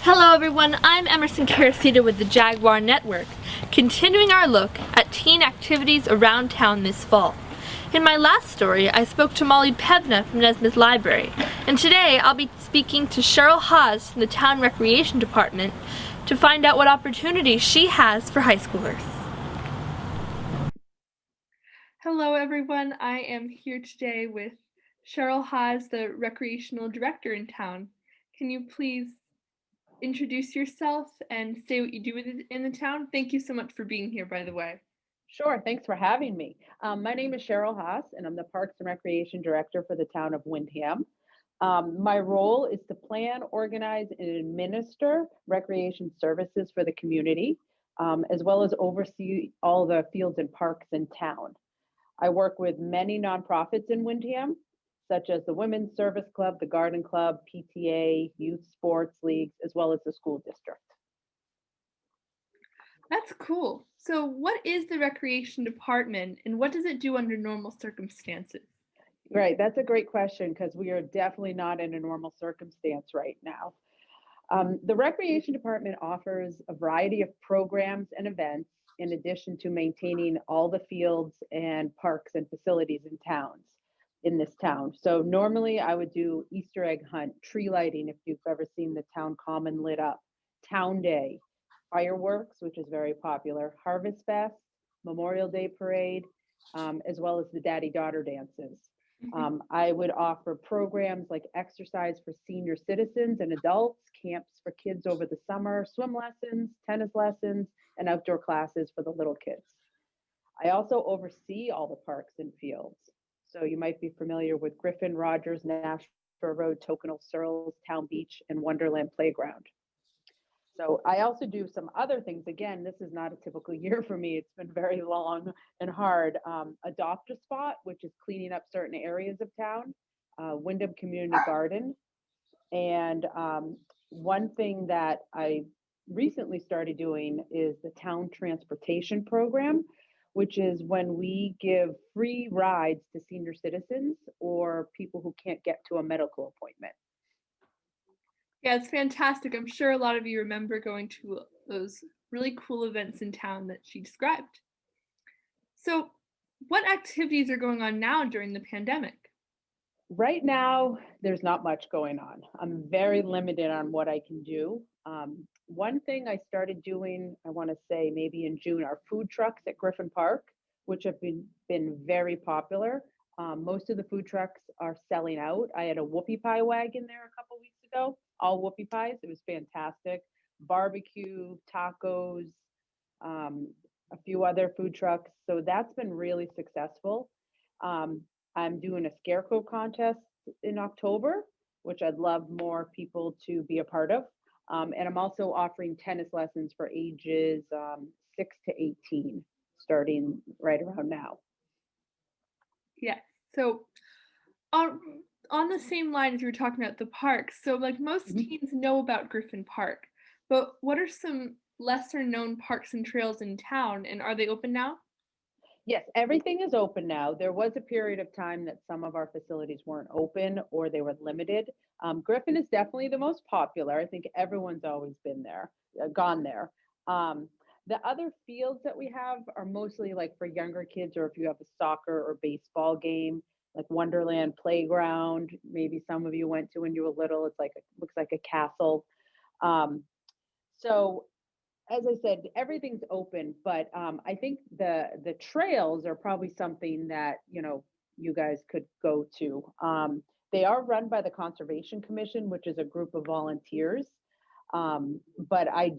Hello everyone, I'm Emerson Caracita with the Jaguar Network, continuing our look at teen activities around town this fall. In my last story, I spoke to Molly Pevna from Nesmith Library, and today I'll be speaking to Cheryl Haas from the Town Recreation Department to find out what opportunities she has for high schoolers. Hello everyone, I am here today with Cheryl Haas, the Recreational Director in town. Can you please introduce yourself and say what you do in the town? Thank you so much for being here, by the way. Sure, thanks for having me. My name is Cheryl Haas, and I'm the Parks and Recreation Director for the town of Windham. My role is to plan, organize, and administer recreation services for the community, as well as oversee all the fields and parks in town. I work with many nonprofits in Windham, such as the Women's Service Club, the Garden Club, PTA, youth sports leagues, as well as the school district. That's cool. So, what is the Recreation Department and what does it do under normal circumstances? Right, that's a great question because we are definitely not in a normal circumstance right now. The Recreation Department offers a variety of programs and events in addition to maintaining all the fields and parks and facilities in this town. So normally I would do Easter egg hunt, tree lighting, if you've ever seen the town common lit up, town day, fireworks, which is very popular, Harvest Fest, Memorial Day parade, as well as the daddy daughter dances. Mhm. I would offer programs like exercise for senior citizens and adults, camps for kids over the summer, swim lessons, tennis lessons, and outdoor classes for the little kids. I also oversee all the parks and fields. So you might be familiar with Griffin, Rogers, Nashville Road, Tokenville, Searles, Town Beach, and Wonderland Playground. So I also do some other things. Again, this is not a typical year for me. It's been very long and hard. Adopt a Spot, which is cleaning up certain areas of town, Windham Community Garden. And one thing that I recently started doing is the town transportation program, which is when we give free rides to senior citizens or people who can't get to a medical appointment. Yeah, it's fantastic. I'm sure a lot of you remember going to those really cool events in town that she described. So, what activities are going on now during the pandemic? Right now, there's not much going on. I'm very limited on what I can do. One thing I started doing, I want to say maybe in June, are food trucks at Griffin Park, which have been very popular. Most of the food trucks are selling out. I had a whoopie pie wagon there a couple weeks ago, all whoopie pies. It was fantastic. Barbecue, tacos, um, a few other food trucks. So that's been really successful. Um, I'm doing a scarecrow contest in October, which I'd love more people to be a part of. And I'm also offering tennis lessons for ages 6 to 18, starting right around now. Yeah. So, on on the same line as you were talking about the parks, so like most Mhm. teens know about Griffin Park, but what are some lesser known parks and trails in town and are they open now? Yes, everything is open now. There was a period of time that some of our facilities weren't open or they were limited. Griffin is definitely the most popular. I think everyone's always been there, gone there. Um, the other fields that we have are mostly like for younger kids, or if you have a soccer or baseball game, like Wonderland Playground. Maybe some of you went to when you were little. It's like looks like a castle. Um, so as I said, everything's open, but I think the trails are probably something that you guys could go to. They are run by the Conservation Commission, which is a group of volunteers. But I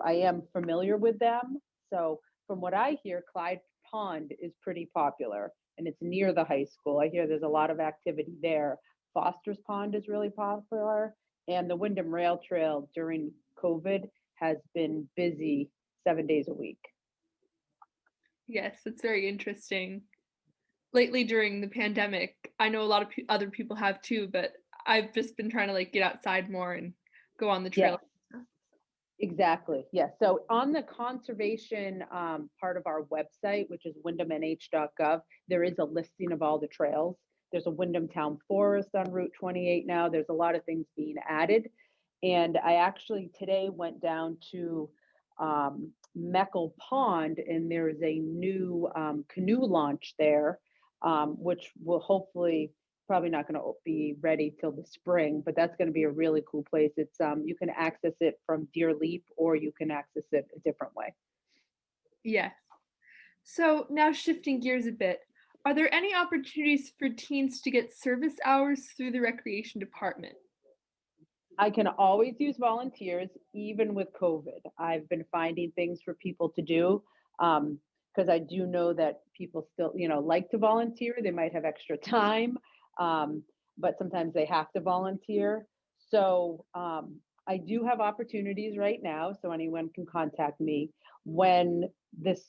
am familiar with them. So from what I hear, Clyde Pond is pretty popular, and it's near the high school. I hear there's a lot of activity there. Foster's Pond is really popular, and the Windham Rail Trail during COVID has been busy 7 days a week. Yes, it's very interesting. Lately during the pandemic, I know a lot of other people have too, but I've just been trying to like get outside more and go on the trail. Yes, exactly. Yes. So on the conservation part of our website, which is wyndhamnh.gov, there is a listing of all the trails. There's a Wyndham Town Forest on Route 28 now. There's a lot of things being added. And I actually today went down to Meckle Pond, and there's a new canoe launch there, which will hopefully probably not going to be ready till the spring, but that's going to be a really cool place. It's you can access it from Deer Leap, or you can access it a different way. Yes. So now shifting gears a bit, are there any opportunities for teens to get service hours through the recreation department? I can always use volunteers, even with COVID. I've been finding things for people to do because I do know that people still, like to volunteer. They might have extra time, um, but sometimes they have to volunteer. So I do have opportunities right now, so anyone can contact me when this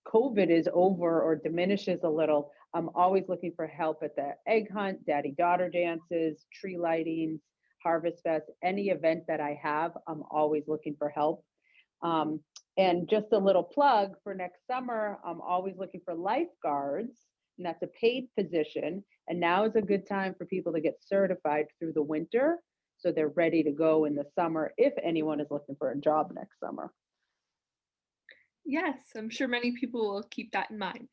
COVID is over or diminishes a little. I'm always looking for help at the egg hunt, daddy daughter dances, tree lightings, Harvest Fest, any event that I have, I'm always looking for help. Um, and just a little plug for next summer, I'm always looking for lifeguards, and that's a paid position. And now is a good time for people to get certified through the winter, so they're ready to go in the summer if anyone is looking for a job next summer. Yes, I'm sure many people will keep that in mind.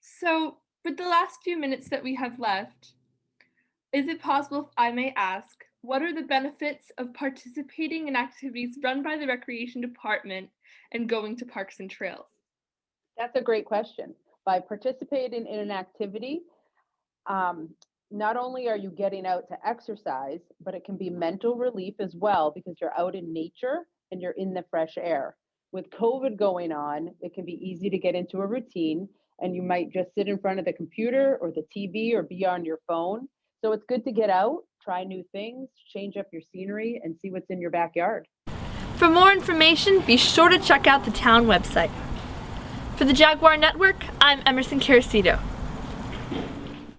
So, with the last few minutes that we have left, is it possible if I may ask, what are the benefits of participating in activities run by the Recreation Department and going to parks and trails? That's a great question. By participating in an activity, um, not only are you getting out to exercise, but it can be mental relief as well because you're out in nature and you're in the fresh air. With COVID going on, it can be easy to get into a routine, and you might just sit in front of the computer or the TV or be on your phone. So it's good to get out, try new things, change up your scenery, and see what's in your backyard. For more information, be sure to check out the town website. For the Jaguar Network, I'm Emerson Caracito.